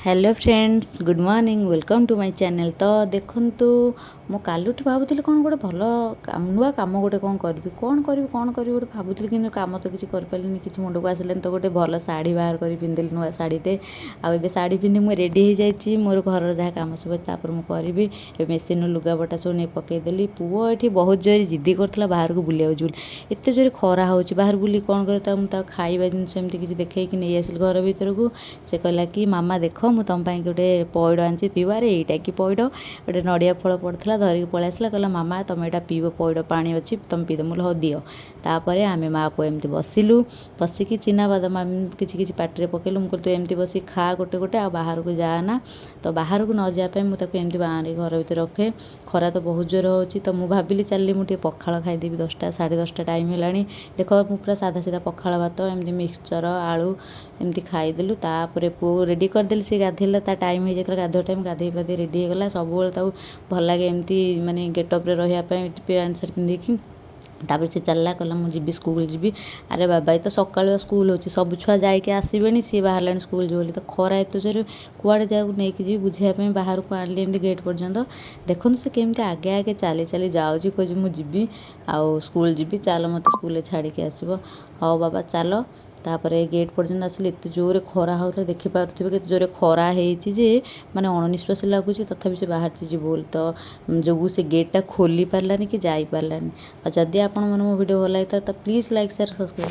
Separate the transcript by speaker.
Speaker 1: Hello friends good morning welcome to my channel. तो देखंतु मो कालुठ भावुଥିଲି कौन गोटे भल नुआ कम गोटे कौन करी गोटे भावुଥିଲି कि कम तो किसी करें कि मुंड को आसिले तो गोटे भल शाढ़ी बाहर कर पिंधिली नुआ शाढ़ीटे आबे शाढ़ी पिंधि मुझे रेडी हो जाइए मोर घर जहाँ कम सब अच्छे मुझे मेसीन लुगापटा सब नहीं पकईदेली। पुओ ये बहुत जोर जिद्दी करता बाहर को बुलाया जो एत जोर खरा हो बाहर बुली कौन कर खाଇବା जिनस एमती किसी देखी नहीं आसिल घर भर को से कहला कि मामा देख मुझे तुम गोटे पैड आनी पीवा यहीटा कि पैड गोटे नड़िया फल पड़ता धरिकी पलि आसला कहला मामा तुम यहाँ पीब पैड पा अच्छी तुम पीद मुझे हाँ दियो। तापर आम माँ पुआ एमती बसिलु बसिकी चिना बादाम आम किसी पार्टी पकेलु मुझे तू एमती बस खा गोटे गोटे आ बाहर को जाना तो बाहर को न जावाई मुझे एमती बाहर घर भर रखे खरा तो बहुत जोर हो तो मुझे भाविली चल मुझे पखाड़ खाईदेवी 10टा 10:30 टाइम है देख मुझे पूरा साधा सीधा पखाड़ भात एमती मिक्सचर आलू एमती खाईदेलु। तापर पुओ रेडी करदेली सी गाधेला टाइम हो जाता गाधुआ टाइम गाधे पाधे रेडी होगा सब भल लगे एमती माने गेटअप्रे रहा पैंट सार्ट पिंधिकी तापर से चलला कहला मुझे जी स्कूल जी। अरे बाबा ये तो सकाल स्कूल होची सब छुआ जाके आसबे सी बाहर स्कूल जो तो खरा एत जोर कुआड़े जाऊ नहीं जी बुझापी बाहर को आनी एमती गेट पर्यंत देखो से केमती आगे आगे चली चली जाऊँगी कह मुझे जी आउ स्कूल जी चल मत स्कूल छाड़ी आसब हाँ बाबा चल। तापर गेट पर्यंत आसिले एत जोर खरा होता देखिपे के जोर खरा होती माने अणनिश्वास लगुच तथापि से बाहर बोल तो जो से गेटा खोली पार्लानी कि जाई पार्लानी। और जदि आपण मन मो वीडियो भल लगे तो प्लीज़ लाइक शेयर सब्सक्राइब।